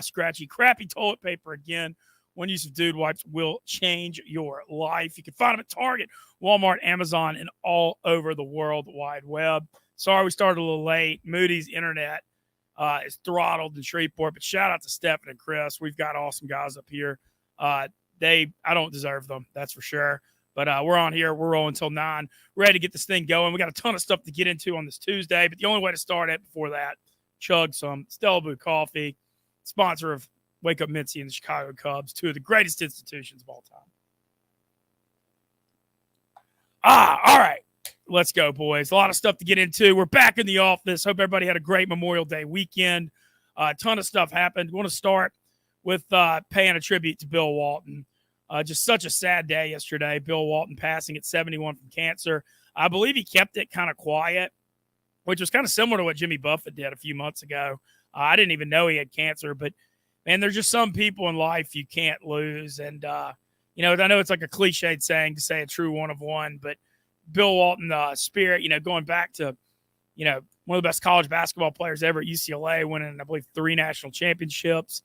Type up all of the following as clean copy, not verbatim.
scratchy, crappy toilet paper again. One use of Dude Wipes will change your life. You can find them at Target, Walmart, Amazon, and all over the World Wide Web. Sorry we started a little late. Moody's internet is throttled in Shreveport, but shout out to Stephen and Chris. We've got awesome guys up here. I don't deserve them, that's for sure. But we're on here. We're rolling until 9. Ready to get this thing going. We got a ton of stuff to get into on this Tuesday, but the only way to start it before that, chug some Stella Blue coffee, sponsor of Wake Up Mintzy and the Chicago Cubs, two of the greatest institutions of all time. All right. Let's go, boys. A lot of stuff to get into. We're back in the office. Hope everybody had a great Memorial Day weekend. A ton of stuff happened. We want to start with paying a tribute to Bill Walton. Just such a sad day yesterday. Bill Walton passing at 71 from cancer. I believe he kept it kind of quiet, which was kind of similar to what Jimmy Buffett did a few months ago. I didn't even know he had cancer, but, man, there's just some people in life you can't lose. And, I know it's like a cliched saying to say a true one of one, but Bill Walton spirit, going back to, one of the best college basketball players ever at UCLA, winning, I believe, 3 national championships.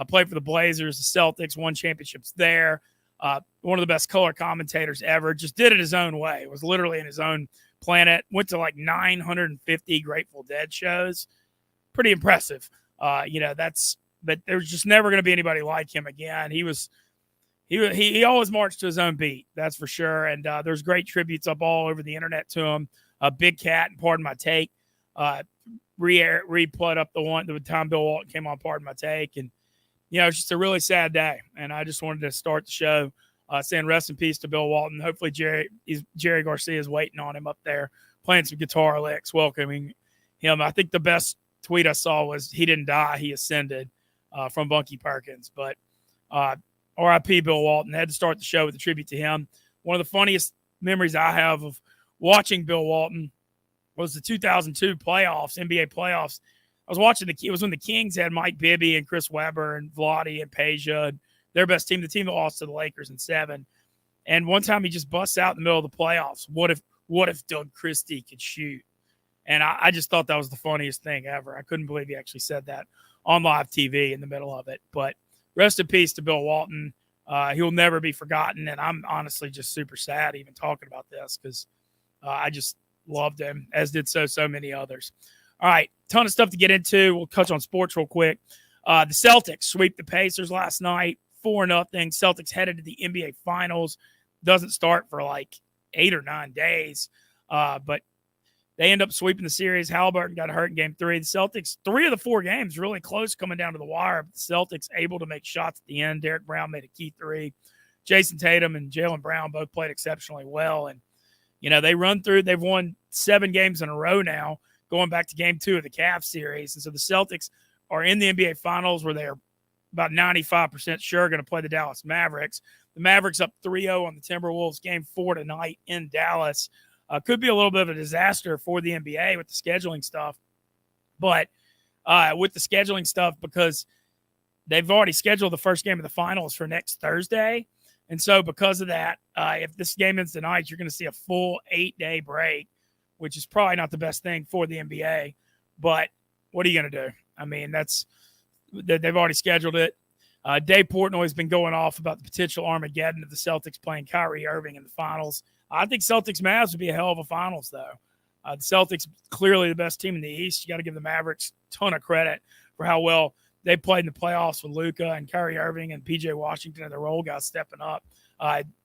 Played for the Blazers, the Celtics, won championships there. One of the best color commentators ever. Just did it his own way. It was literally in his own planet. Went to like 950 Grateful Dead shows. Pretty impressive. But there's just never going to be anybody like him again. He always marched to his own beat, that's for sure. And there's great tributes up all over the internet to him. Big Cat and Pardon My Take replayed up the time Bill Walton came on Pardon My Take. And, it's just a really sad day. And I just wanted to start the show saying rest in peace to Bill Walton. Hopefully Jerry Garcia is waiting on him up there, playing some guitar licks, welcoming him. I think the best tweet I saw was he didn't die, he ascended, from Bunky Perkins. But R.I.P. Bill Walton. Had to start the show with a tribute to him. One of the funniest memories I have of watching Bill Walton was the 2002 playoffs, NBA playoffs. I was watching it was when the Kings had Mike Bibby and Chris Webber and Vlade and Peja, and their best team, the team that lost to the Lakers in 7. And one time he just busts out in the middle of the playoffs. What if Doug Christie could shoot? And I just thought that was the funniest thing ever. I couldn't believe he actually said that on live TV in the middle of it. But rest in peace to Bill Walton. He'll never be forgotten, and I'm honestly just super sad even talking about this because I just loved him, as did so many others. All right, ton of stuff to get into. We'll touch on sports real quick. The Celtics sweep the Pacers last night, 4-0. Celtics headed to the NBA Finals. Doesn't start for like 8 or 9 days, but they end up sweeping the series. Halliburton got hurt in Game 3. The Celtics, 3 of the 4 games, really close coming down to the wire. But the Celtics able to make shots at the end. Derek Brown made a key 3. Jason Tatum and Jaylen Brown both played exceptionally well. And, they run through. They've won 7 games in a row now, going back to Game 2 of the Cavs series. And so the Celtics are in the NBA Finals where they're about 95% sure going to play the Dallas Mavericks. The Mavericks up 3-0 on the Timberwolves. Game 4 tonight in Dallas. Could be a little bit of a disaster for the NBA with the scheduling stuff. But with the scheduling stuff, because they've already scheduled the first game of the finals for next Thursday. And so because of that, if this game ends tonight, you're going to see a full 8-day break, which is probably not the best thing for the NBA. But what are you going to do? I mean, they've already scheduled it. Dave Portnoy's been going off about the potential Armageddon of the Celtics playing Kyrie Irving in the finals. I think Celtics-Mavs would be a hell of a finals, though. The Celtics, clearly the best team in the East. You got to give the Mavericks a ton of credit for how well they played in the playoffs with Luka and Kyrie Irving and P.J. Washington and the role guys stepping up.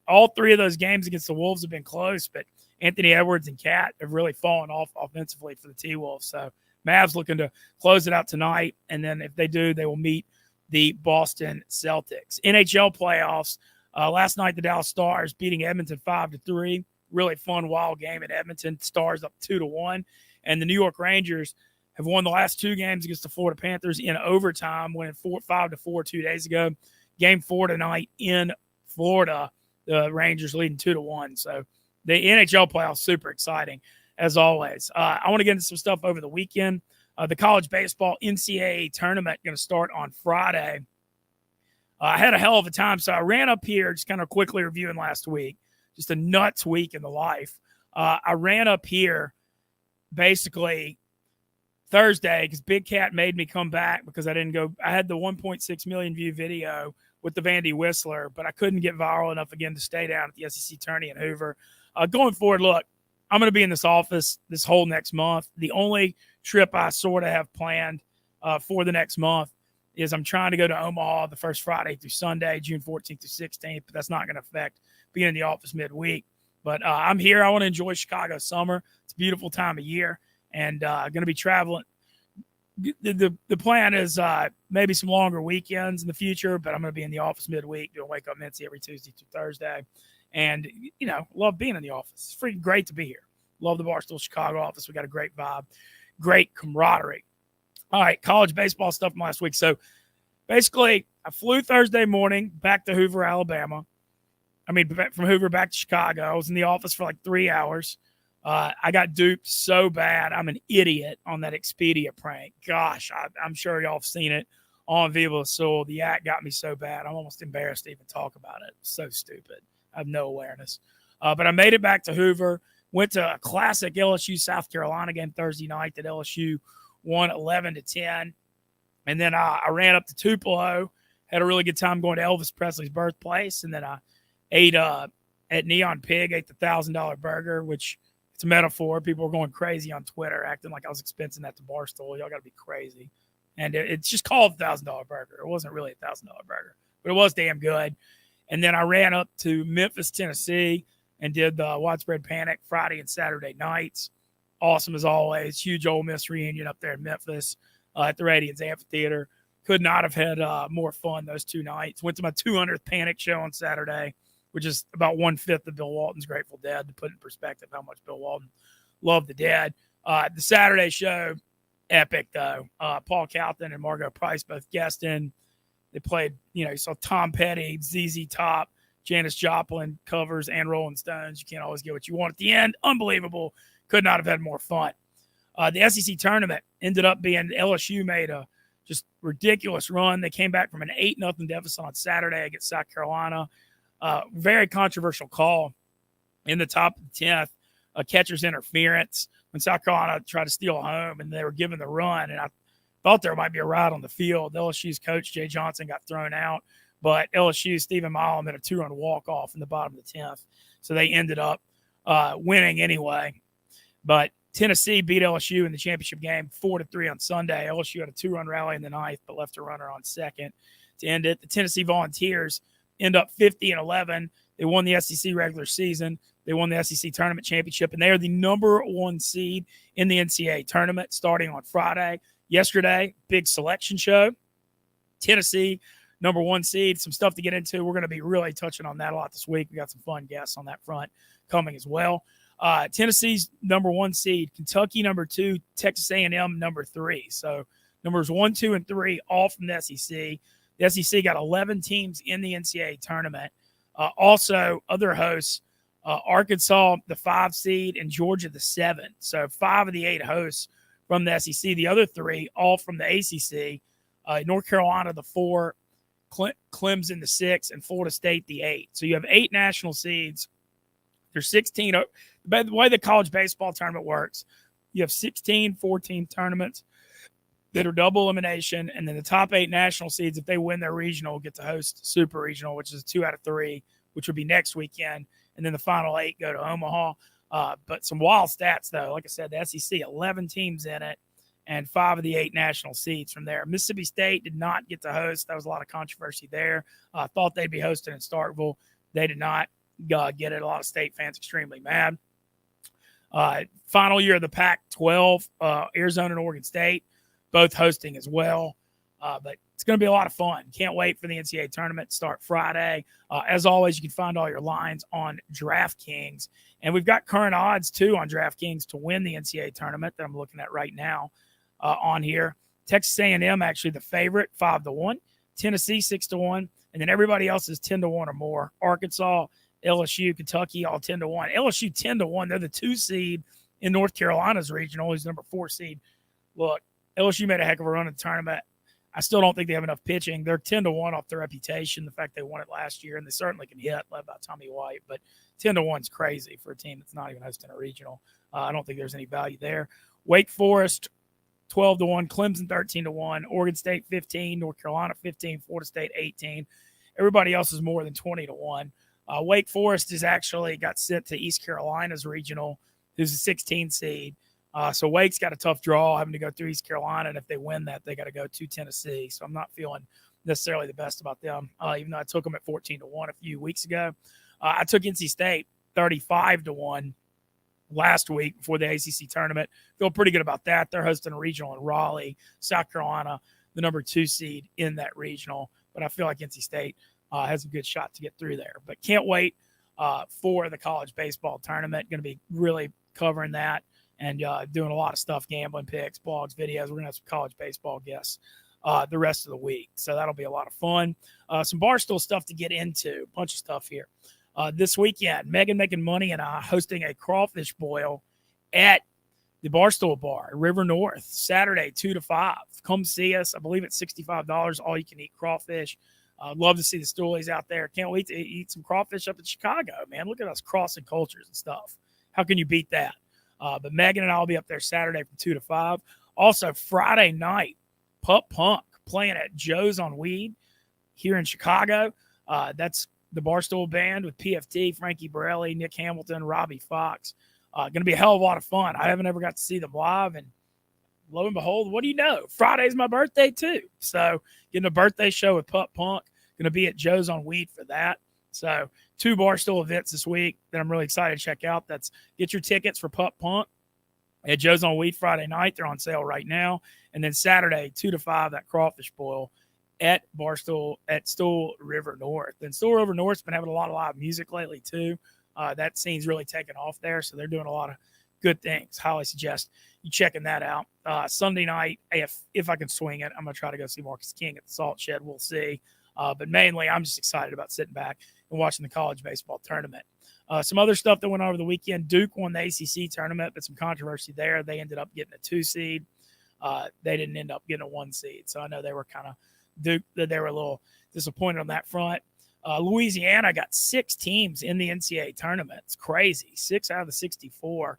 All 3 of those games against the Wolves have been close, but Anthony Edwards and Cat have really fallen off offensively for the T-Wolves. So Mavs looking to close it out tonight, and then if they do, they will meet the Boston Celtics. NHL playoffs. Last night, the Dallas Stars beating Edmonton 5-3. Really fun, wild game in Edmonton. Stars up 2-1. And the New York Rangers have won the last 2 games against the Florida Panthers in overtime, winning 5-4 2 days ago. Game 4 tonight in Florida. The Rangers leading 2-1. So the NHL playoffs, super exciting, as always. I want to get into some stuff over the weekend. The college baseball NCAA tournament going to start on Friday. I had a hell of a time, so I ran up here, just kind of quickly reviewing last week. Just a nuts week in the life. I ran up here basically Thursday, because Big Cat made me come back because I didn't go. I had the 1.6 million view video with the Vandy Whistler, but I couldn't get viral enough again to stay down at the SEC tourney in Hoover. Going forward, look, I'm going to be in this office this whole next month. The only trip I sort of have planned for the next month is I'm trying to go to Omaha the first Friday through Sunday, June 14th through 16th, but that's not going to affect being in the office midweek. But I'm here. I want to enjoy Chicago summer. It's a beautiful time of year, and going to be traveling. The plan is maybe some longer weekends in the future, but I'm going to be in the office midweek doing Wake Up Mintzy every Tuesday through Thursday. And, love being in the office. It's freaking great to be here. Love the Barstool Chicago office. We got a great vibe, great camaraderie. All right, college baseball stuff from last week. So basically, I flew Thursday morning back to Hoover, Alabama. From Hoover back to Chicago. I was in the office for like 3 hours. I got duped so bad. I'm an idiot on that Expedia prank. Gosh, I'm sure y'all have seen it on Viva Soul. The act got me so bad. I'm almost embarrassed to even talk about it. So stupid. I have no awareness. But I made it back to Hoover. Went to a classic LSU South Carolina game Thursday night that LSU won 11-10. And then I ran up to Tupelo. Had a really good time going to Elvis Presley's birthplace. And then I ate at Neon Pig, ate the $1,000 burger, which it's a metaphor. People were going crazy on Twitter, acting like I was expensing that to Barstool. Y'all got to be crazy. And it's just called the $1,000 burger. It wasn't really a $1,000 burger, but it was damn good. And then I ran up to Memphis, Tennessee, and did the Widespread Panic Friday and Saturday nights. Awesome as always. Huge Ole Miss reunion up there in Memphis at the Radiance Amphitheater. Could not have had more fun those 2 nights. Went to my 200th Panic show on Saturday, which is about 1/5 of Bill Walton's Grateful Dead, to put in perspective how much Bill Walton loved the Dead. The Saturday show, epic though. Paul Calton and Margot Price both guesting. They played, you saw Tom Petty, ZZ Top, Janis Joplin covers, and Rolling Stones. You can't always get what you want at the end. Unbelievable. Could not have had more fun. The SEC tournament ended up being LSU made a just ridiculous run. They came back from an 8-0 deficit on Saturday against South Carolina. Very controversial call in the top of the 10th, a catcher's interference when South Carolina tried to steal home, and they were given the run. And I thought there might be a ride on the field. LSU's coach, Jay Johnson, got thrown out, but LSU's Stephen Milam had a 2-run walk-off in the bottom of the 10th. So they ended up winning anyway. But Tennessee beat LSU in the championship game 4-3 on Sunday. LSU had a 2-run rally in the 9th, but left a runner on second to end it. The Tennessee Volunteers end up 50-11. They won the SEC regular season. They won the SEC tournament championship, and they are the number 1 seed in the NCAA tournament starting on Friday. Yesterday, big selection show. Tennessee, number 1 seed. Some stuff to get into. We're going to be really touching on that a lot this week. We got some fun guests on that front coming as well. Tennessee's number 1 seed. Kentucky, number 2. Texas A&M, number 3. So numbers 1, 2, and 3, all from the SEC. The SEC got 11 teams in the NCAA tournament. Also, other hosts, Arkansas, the 5 seed, and Georgia, the 7. So 5 of the 8 hosts from the SEC. The other 3, all from the ACC. North Carolina, the 4, Clemson, the 6, and Florida State, the 8. So you have 8 national seeds. There's 16. By the way the college baseball tournament works, you have 16 14 tournaments that are double elimination, and then the top 8 national seeds, if they win their regional, get to host Super Regional, which is 2 out of 3, which would be next weekend, and then the final 8 go to Omaha. But some wild stats, though. Like I said, the SEC, 11 teams in it, and 5 of the 8 national seeds from there. Mississippi State did not get to host. There was a lot of controversy there. Thought they'd be hosting in Starkville. They did not get it. A lot of state fans extremely mad. Final year of the Pac-12, Arizona and Oregon State, both hosting as well. But it's going to be a lot of fun. Can't wait for the NCAA tournament to start Friday. As always, you can find all your lines on DraftKings. And we've got current odds, too, on DraftKings to win the NCAA tournament that I'm looking at right now on here. Texas A&M, actually the favorite, 5-1. Tennessee, 6-1. And then everybody else is 10-1 or more. Arkansas, LSU, Kentucky, all 10-1. LSU 10-1. They're the 2 seed in North Carolina's regional. He's number 4 seed. Look, LSU made a heck of a run in the tournament. I still don't think they have enough pitching. They're 10-1 off their reputation, the fact they won it last year, and they certainly can hit, led by Tommy White. But 10-1 is crazy for a team that's not even hosting a regional. I don't think there's any value there. Wake Forest, 12-1, Clemson 13-1, Oregon State 15, North Carolina 15, Florida State 18. Everybody else is more than 20-1. Wake Forest has actually got sent to East Carolina's regional, who's a 16 seed. So Wake's got a tough draw, having to go through East Carolina, and if they win that, they got to go to Tennessee. So I'm not feeling necessarily the best about them, even though I took them at 14-1 a few weeks ago. I took NC State 35-1 last week before the ACC tournament. Feel pretty good about that. They're hosting a regional in Raleigh, South Carolina, the number 2 seed in that regional. But I feel like NC State has a good shot to get through there. But can't wait for the college baseball tournament. Going to be really covering that and doing a lot of stuff, gambling picks, blogs, videos. We're going to have some college baseball guests the rest of the week. So that'll be a lot of fun. Some Barstool stuff to get into, a bunch of stuff here. This weekend, Megan Making Money and I hosting a crawfish boil at the Barstool Bar, River North, Saturday, 2 to 5. Come see us. I believe it's $65, all you can eat crawfish. Love to see the stoolies out there. Can't wait to eat some crawfish up in Chicago, man. Look at us crossing cultures and stuff. How can you beat that? But Megan and I will be up there Saturday from 2 to 5. Also, Friday night, Pup Punk playing at Joe's on Weed here in Chicago. That's the Barstool Band with PFT, Frankie Borelli, Nick Hamilton, Robbie Fox. Going to be a hell of a lot of fun. I haven't ever got to see them live, and lo and behold, what do you know? Friday's my birthday too. So getting a birthday show with Pup Punk. Going to be at Joe's on Weed for that. So 2 Barstool events this week that I'm really excited to check out. That's get your tickets for Pup Punk at Joe's on Weed Friday night. They're on sale right now. And then Saturday, 2 to 5, that crawfish boil at Barstool at Stool River North. And Stool River North's been having a lot of live music lately too. That scene's really taken off there, so they're doing a lot of good things. Highly suggest you checking that out. Sunday night, if I can swing it, I'm going to try to go see Marcus King at the Salt Shed. We'll see. But mainly, I'm just excited about sitting back and watching the college baseball tournament. Some other stuff that went on over the weekend. Duke won the ACC tournament, but some controversy there. They ended up getting a 2 seed. They didn't end up getting a 1 seed. So I know they were kind of Duke, they were a little disappointed on that front. Louisiana got 6 teams in the NCAA tournament. It's crazy. 6 out of the 64.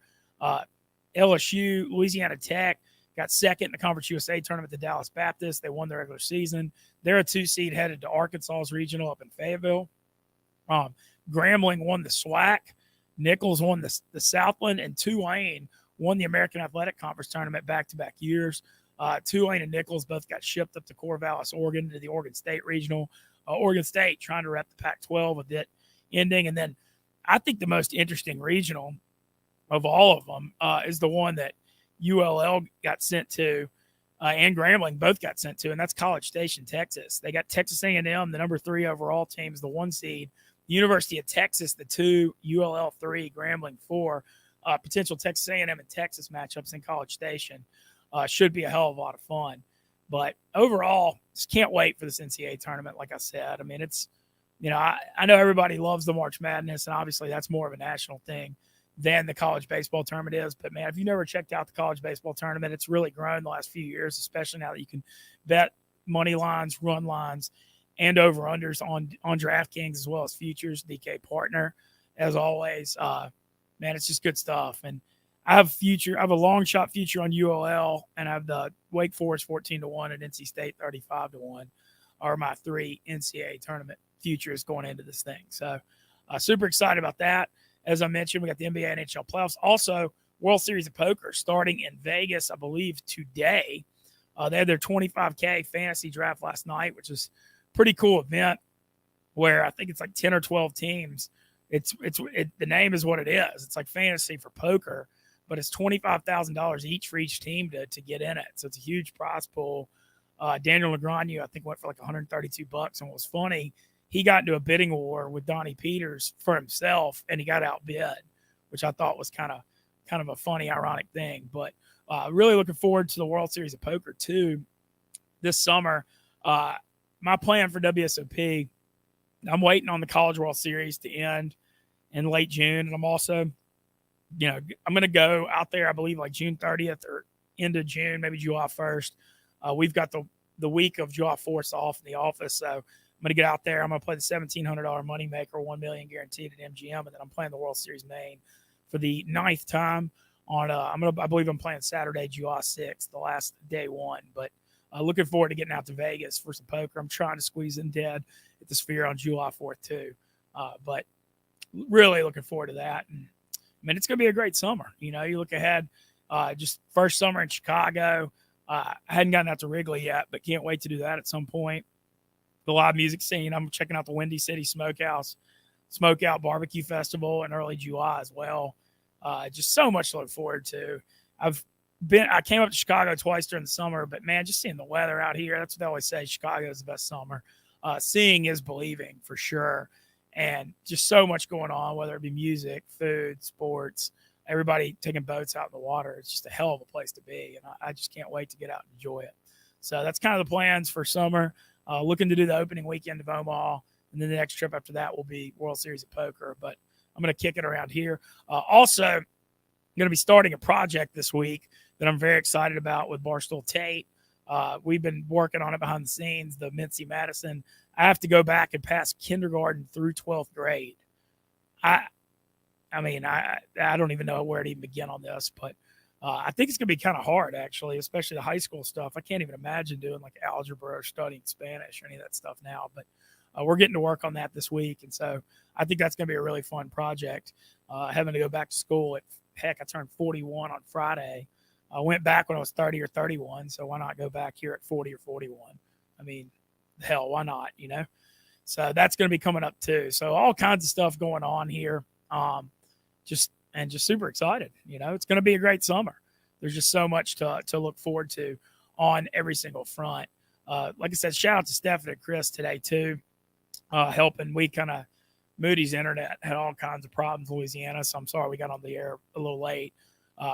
LSU, Louisiana Tech got second in the Conference USA tournament to Dallas Baptist. They won the regular season. They're a 2 seed headed to Arkansas's regional up in Fayetteville. Grambling won the SWAC. Nichols won the Southland, and Tulane won the American Athletic Conference tournament back-to-back years. Tulane and Nichols both got shipped up to Corvallis, Oregon, to the Oregon State regional. Oregon State trying to rep the Pac-12 with it ending. And then I think the most interesting regional of all of them is the one that ULL got sent to and Grambling both got sent to, and that's College Station, Texas. They got Texas A&M, the number 3 overall team, is the 1 seed. The University of Texas, the 2, ULL 3, Grambling 4. Potential Texas A&M and Texas matchups in College Station should be a hell of a lot of fun. But overall, just can't wait for this NCAA tournament. Like I said, I mean, it's, I know everybody loves the March Madness, and obviously that's more of a national thing than the college baseball tournament is. But, man, if you've never checked out the college baseball tournament, it's really grown the last few years, especially now that you can bet money lines, run lines, and over-unders on DraftKings as well as futures, DK partner, as always. Man, it's just good stuff. And I have a long shot future on ULL, and I have the Wake Forest 14-1 and NC State 35-1 are my 3 NCAA tournament futures going into this thing. So super excited about that. As I mentioned, we got the NBA and NHL playoffs. Also, World Series of Poker starting in Vegas, I believe, today. They had their 25K fantasy draft last night, which is a pretty cool event where I think it's like 10 or 12 teams. The name is what it is. It's like fantasy for poker, but it's $25,000 each for each team to get in it. So it's a huge prize pool. Daniel Negreanu, I think, went for like $132. And what was funny, he got into a bidding war with Donnie Peters for himself, and he got outbid, which I thought was kind of a funny, ironic thing. But really looking forward to the World Series of Poker too this summer. My plan for WSOP, I'm waiting on the College World Series to end in late June, and I'm also, I'm going to go out there, I believe, like June 30th or end of June, maybe July 1st. We've got the week of July 4th off in the office, so I'm going to get out there. I'm going to play the $1,700 moneymaker, $1 million guaranteed at MGM, and then I'm playing the World Series main for the 9th time. on I believe I'm playing Saturday, July 6th, the last day one. But looking forward to getting out to Vegas for some poker. I'm trying to squeeze in dead at the Sphere on July 4th too. But really looking forward to that. And I mean, it's going to be a great summer. You know, you look ahead, just first summer in Chicago. I hadn't gotten out to Wrigley yet, but can't wait to do that at some point. The live music scene. I'm checking out the Windy City Smokeout Barbecue Festival in early July as well. Just so much to look forward to. I came up to Chicago twice during the summer, but man, just seeing the weather out here, that's what they always say, Chicago is the best summer. Seeing is believing for sure. And just so much going on, whether it be music, food, sports, everybody taking boats out in the water. It's just a hell of a place to be. And I just can't wait to get out and enjoy it. So that's kind of the plans for summer. Looking to do the opening weekend of Omaha. And then the next trip after that will be World Series of Poker. But I'm going to kick it around here. Also, I'm going to be starting a project this week that I'm very excited about with Barstool Tate. We've been working on it behind the scenes, the Mintzy Madison. I have to go back and pass kindergarten through 12th grade. I don't even know where to even begin on this, but I think it's going to be kind of hard, actually, especially the high school stuff. I can't even imagine doing like algebra or studying Spanish or any of that stuff now, but we're getting to work on that this week. And so I think that's going to be a really fun project. Having to go back to school I turned 41 on Friday. I went back when I was 30 or 31. So why not go back here at 40 or 41? I mean, hell, why not, you know? So that's going to be coming up too. So all kinds of stuff going on here. Just super excited. You know, it's going to be a great summer. There's just so much to look forward to on every single front. Like I said, shout out to Stephanie and Chris today too, helping. We kind of Moody's internet had all kinds of problems in Louisiana, so I'm sorry we got on the air a little late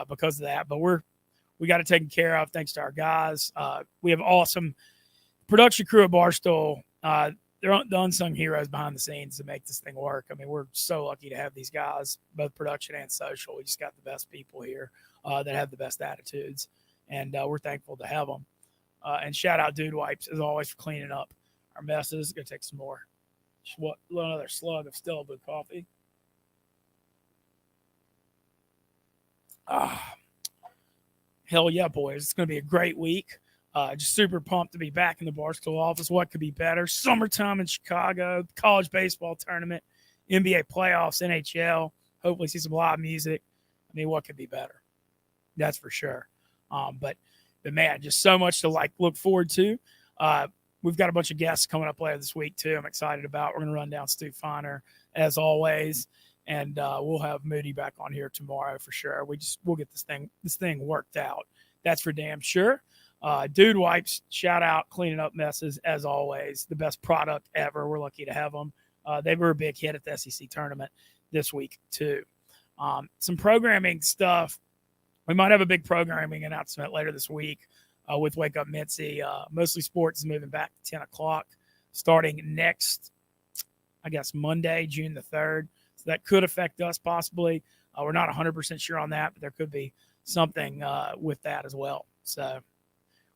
because of that. But we got it taken care of thanks to our guys. We have awesome production crew at Barstool. They're the unsung heroes behind the scenes to make this thing work. I mean, we're so lucky to have these guys, both production and social. We just got the best people here that have the best attitudes, and we're thankful to have them. And shout out Dude Wipes, as always, for cleaning up our messes. Going to take some more. Another slug of Stillable coffee. Hell yeah, boys. It's going to be a great week. Just super pumped to be back in the Barstool office. What could be better? Summertime in Chicago, college baseball tournament, NBA playoffs, NHL. Hopefully see some live music. I mean, what could be better? That's for sure. But man, just so much to look forward to. We've got a bunch of guests coming up later this week too. I'm excited about. We're going to run down Stu Feiner as always, and we'll have Moody back on here tomorrow for sure. We'll get this thing worked out. That's for damn sure. Dude Wipes, shout out, cleaning up messes as always. The best product ever. We're lucky to have them. They were a big hit at the SEC tournament this week too. Some programming stuff. We might have a big programming announcement later this week with Wake Up Mintzy. Mostly Sports is moving back to 10 o'clock starting next, I guess, Monday, June the 3rd. So that could affect us possibly. We're not 100% sure on that, but there could be something with that as well. So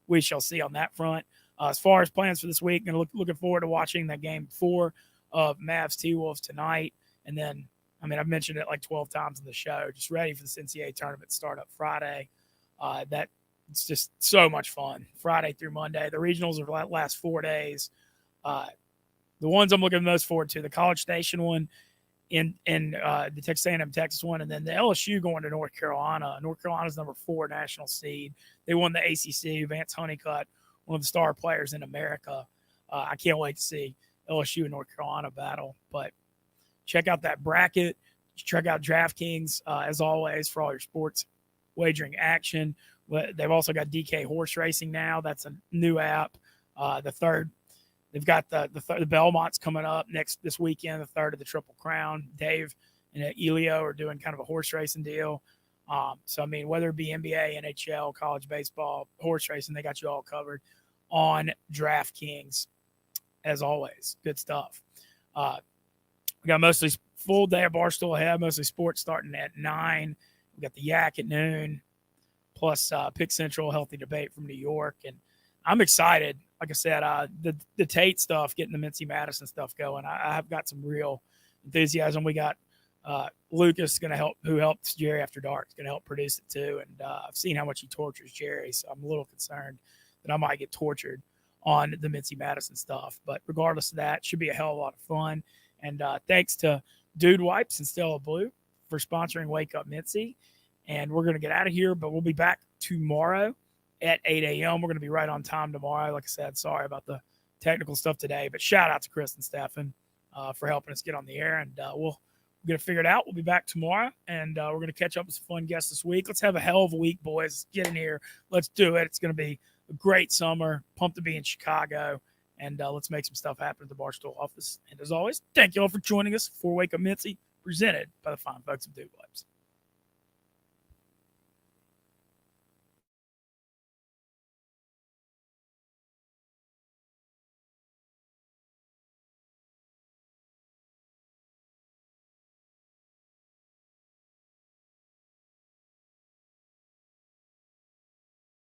we shall see on that front. As far as plans for this week, looking forward to watching that game 4 of Mavs T-Wolves tonight. And then, I mean, I've mentioned it like 12 times in the show, just ready for this NCAA tournament to start up Friday. It's just so much fun. Friday through Monday. The regionals are last 4 days. The ones I'm looking most forward to, the College Station one in the Texas A&M Texas one, and then the LSU going to North Carolina. North Carolina's number 4 national seed. They won the ACC. Vance Honeycutt, one of the star players in America. I can't wait to see LSU and North Carolina battle. But check out that bracket. Check out DraftKings, as always, for all your sports wagering action. They've also got DK Horse Racing now. That's a new app. They've got the Belmonts coming up this weekend, the third of the Triple Crown. Dave and Elio are doing kind of a horse racing deal. So, I mean, whether it be NBA, NHL, college baseball, horse racing, they got you all covered on DraftKings, as always. Good stuff. We got mostly full day of Barstool ahead, mostly sports starting at 9. We got the Yak at noon, plus Pick Central, Healthy Debate from New York. And I'm excited. Like I said, the Tate stuff, getting the Mintzy Madison stuff going, I have got some real enthusiasm. We got Lucas is going to help, who helps Jerry After Dark, is going to help produce it too. And I've seen how much he tortures Jerry, so I'm a little concerned that I might get tortured on the Mintzy Madison stuff. But regardless of that, it should be a hell of a lot of fun. And thanks to Dude Wipes and Stella Blue for sponsoring Wake Up Mintzy. And we're going to get out of here, but we'll be back tomorrow at 8 a.m. We're going to be right on time tomorrow. Like I said, sorry about the technical stuff today, but shout out to Chris and Stefan for helping us get on the air. And we'll get it figured out. We'll be back tomorrow, and we're going to catch up with some fun guests this week. Let's have a hell of a week, boys. Let's get in here. Let's do it. It's going to be a great summer. Pumped to be in Chicago, and let's make some stuff happen at the Barstool office. And as always, thank you all for joining us for Wake Up Mintzy, presented by the fine folks of Dude Wipes.